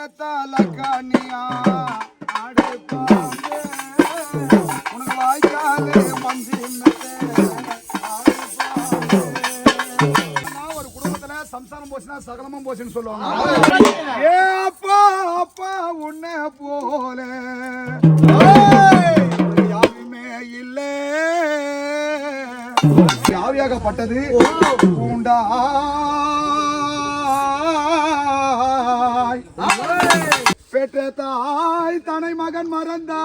அரப்பேத்தாலக்கனியா ஆடு பாம்பே உனக்கு வாய்க்காலே மஞ்சி ஒரு குடும்பத்துல சம்சாரம் போச்சுன்னா சகலமும் போச்சுன்னு சொல்லுவாங்க. ஏ அப்பா அப்பா உன்னை போல யாருமே இல்லை. யாவியாகப்பட்டது பூண்டா பெற்ற தாய் தனை மகன் மறந்தாலும்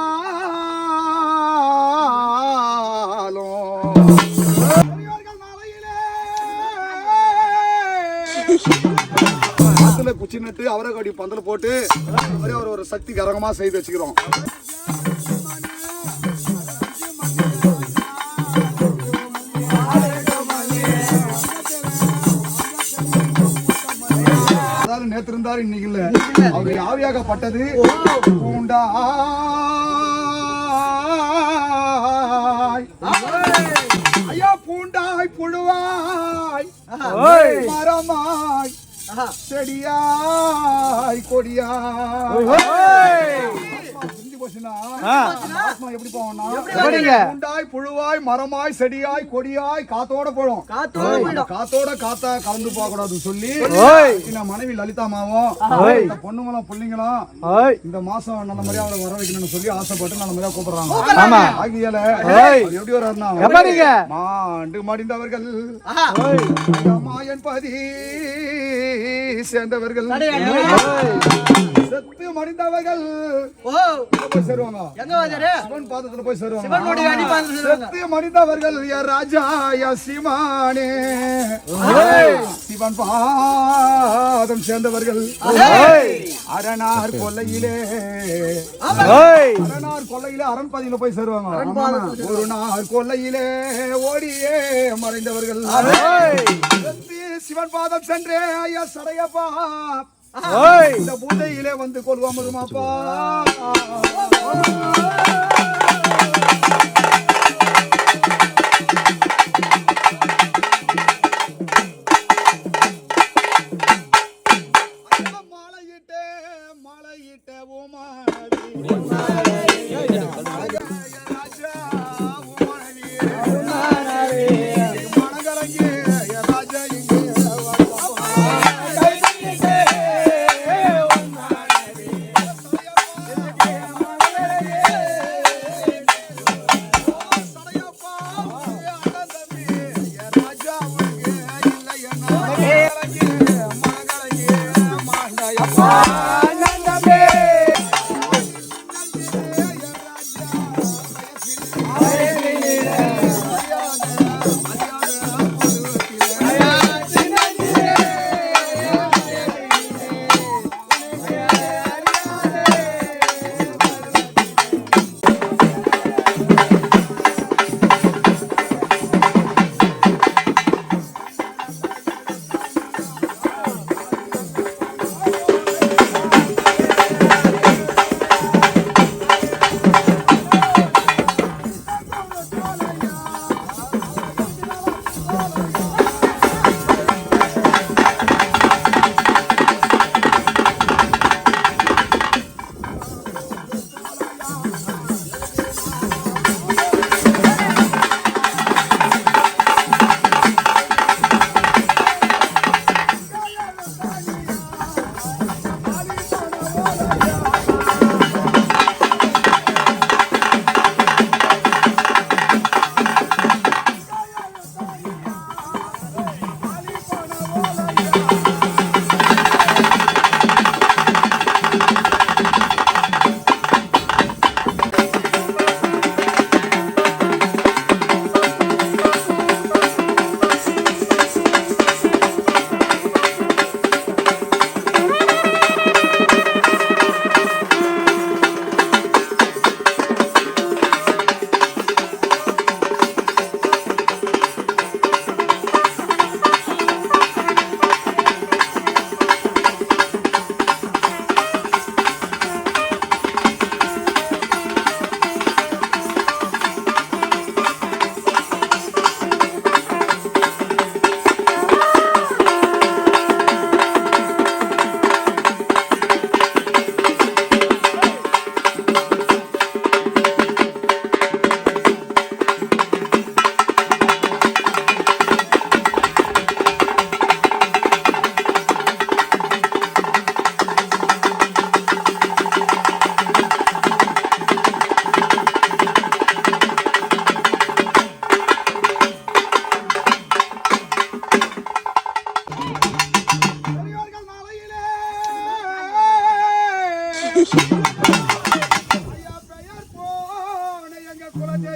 குச்சி நட்டு அவரை கடி பந்தல போட்டு அவர் ஒரு சக்தி கரகமா செய்து வச்சுக்கிறோம். நேற்று இருந்தாரு இன்னைக்கு இல்ல. அவர் யாவியாகப்பட்டது பூண்டா ஐயா பூண்டாய் புழுவாய் மரமாய் செடியாய் கொடியாய் எப்படி போவோம்னா பூண்டாய் புழுவாய் மரமாய் செடியாய் கொடியாய் காத்தோட போடும். காத்தோட காத்தா கலந்து போக கூடாது சொல்லி மனைவி லலிதாமாவும் பொண்ணுங்களும் பிள்ளைங்களும் இந்த மாசம் நல்ல முறையா அவரை வர வைக்கணும்னு சொல்லி ஆசைப்பட்டு நல்ல முறையா கூப்பிடுறாங்க. ஆகியால எப்படி வர்றாருன்னா மாண்டு மடிந்தவர்கள் மாயன் பதி சேர்ந்தவர்கள் செத்து மடிந்தவர்கள் போய் சேருவாங்க. சிவன் பாதத்துல போய் சேருவாங்க. செத்து மடிந்தவர்கள் ராஜா சீமானே சிவன் பாதம் சேர்ந்தவர்கள் அரணார் கொல்லையிலே அரண்பதியில போய் சேருவாங்க. ஒரு நாள் கொல்லையிலே ஓடியே மறைந்தவர்கள் சிவன் பாதம் சென்றே ஐயா சடையப்பா இந்த பூண்டையிலே வந்து கொள்வாமதுமாப்பா. மலையிட்ட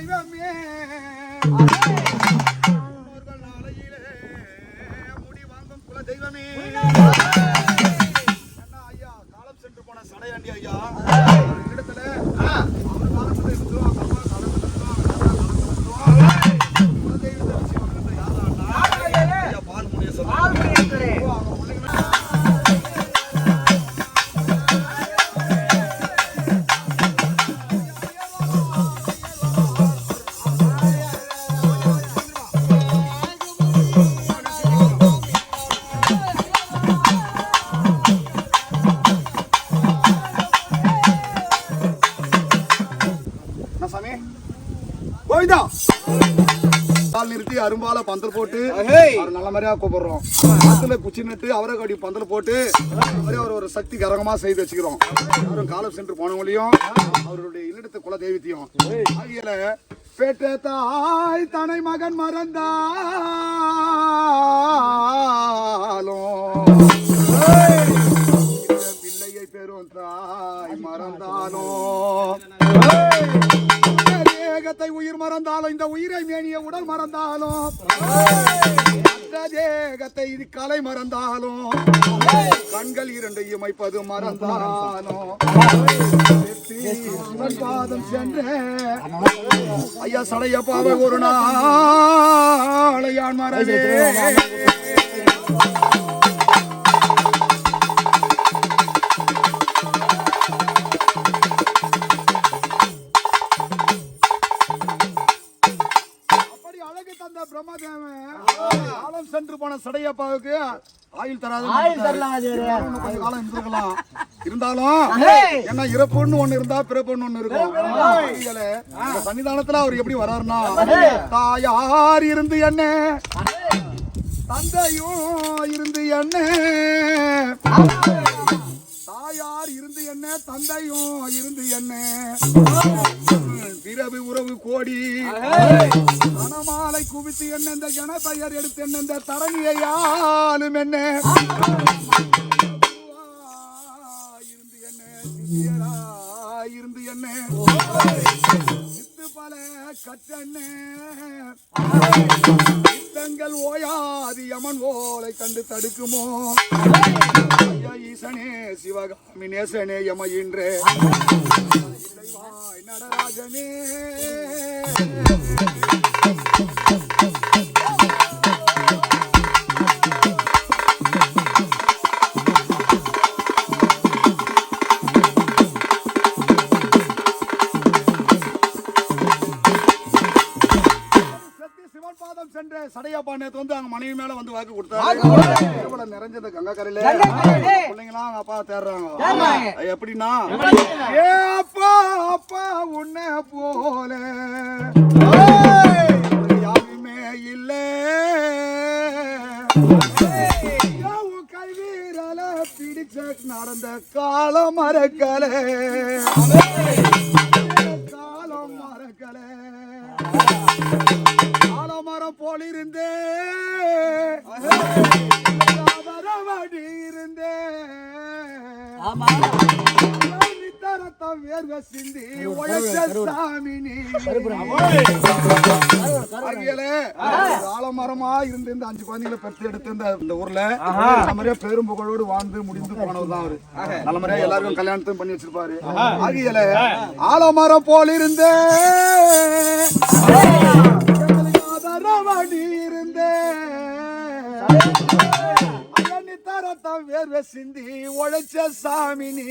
தெய்வமே நாளையிலே முடி வாங்கும் குல தெய்வமே என்ன ஐயா காலம் சென்று போன சடையாண்டி ஐயா இடத்துல அவர் காலத்துல இருந்தோம் அம்மா காலத்துல குல தெய்வத்தை வச்சு வளர்ந்த யாரா ஐயா பால் முனிய சொல்றாங்க நிறுத்தி அரும்பால பந்தல் போட்டு நல்ல மாதிரியா கூப்பிடுறோம் ஆத்துல குச்சி நட்டு அவரை கடி பந்தல் போட்டு அவர் ஒரு சக்தி கரகமா செய்து வச்சுக்கிறோம் அவரும் காலம் சென்று போனவங்களையும் அவருடைய இல்லிடத்து குல தெய்வத்தையும் ஆகியல பேட்ட தாய் தனை மகன் மறந்தாலும் பிள்ளையை பெறும் தாய் மறந்தாலும் தேகத்தை உயிர் மறந்தாலும் இந்த உயிரை மேனிய உடல் மறந்தாலும் தேகத்தை இது கலை மறந்தாலும் கண்கள் இரண்டு இமைப்பது மறந்தாலும் பாதம் சென்ற ஐயா சடைய பாவ ஒரு நாளையான் மறவே காலம் சென்று போன சடையப்பாவுக்கு ஆயுள் தராது கொஞ்ச காலம் இருந்திருக்கலாம் இருந்தாலும் என்ன இறப்புன்னு ஒண்ணு இருந்தா பிறப்புன்னு ஒண்ணு இருக்கும் சன்னிதானத்துல அவர் எப்படி வர்றாருன்னா தாயார் இருந்து என்ன தந்தையும் இருந்து என்ன தாயார் இருந்து என்ன தந்தையும் இருந்து என்ன பிறகு உறவு கோடி மனமாலை குவித்து என்ன இந்த கணபெயர் எடுத்து என்ன இந்த தரணியை ஆளும் என்ன இருந்து என்ன இருந்து என்ன சித்து பல கற்றென்ன சித்தங்கள் ஓயாது யமன் ஓலை கண்டு தடுக்குமோ ஈசனே சிவகாமி நேசனே யமயின்றே நடராஜனே சென்ற சடையப்பா நேத்து வந்து அவங்க மனைவி மேல வந்து வாக்கு கொடுத்தாரு நிறைஞ்சது கங்கா கரையில பிள்ளைங்களாம் அவங்க அப்பா தேடுறாங்க எப்படின்னா ஏ அப்பா அப்பா உன்னை போல யாருமே இல்ல கைவீரல பிடிச்ச நடந்த காலம் மறக்கல காலம் மறக்கல மரம் போல் இருந்தே இருந்தே ரத்தம் வேர்வை சிந்தி ஆலமரமா இருந்து இந்த 5 குழந்தைகளை பெற்று எடுத்து இந்த ஊர்ல நல்ல முறையா பெரும் புகழோடு வாழ்ந்து முடிந்து போனதுதான் அவரு நல்ல முறையா எல்லாருக்கும் கல்யாணத்தையும் பண்ணி வச்சிருப்பாரு ஆகியல ஆலமரம் போல் இருந்தே இருந்தே ரத்தம் வேர்வை சிந்தி உழைச்ச சாமினி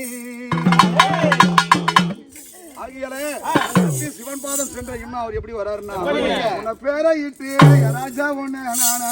ஆகியலே சிவன் பாதம் சென்ற இன்னும் அவர் எப்படி வர்றாருன்னா உன்னை பேரை இட்டு ராஜா ஒண்ணு நானா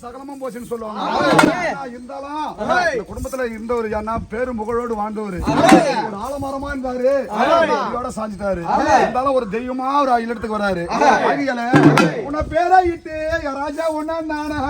சகலமும் போச்சுன்னு சொல்லுவாங்க. இருந்தாலும் குடும்பத்துல இருந்தவர் யாருன்னா பேரும் புகழோடு வாழ்ந்தவர். ஒரு ஆலமரமா இருந்தாரு, சாஞ்சிட்டாரு. இருந்தாலும் ஒரு தெய்வமா ஒரு இல்லத்துக்கு வராரு. உன்னை பேரை இட்டு ராஜா உன்ன நானா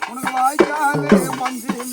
உனக்கு வாய்க்காலே மஞ்சள்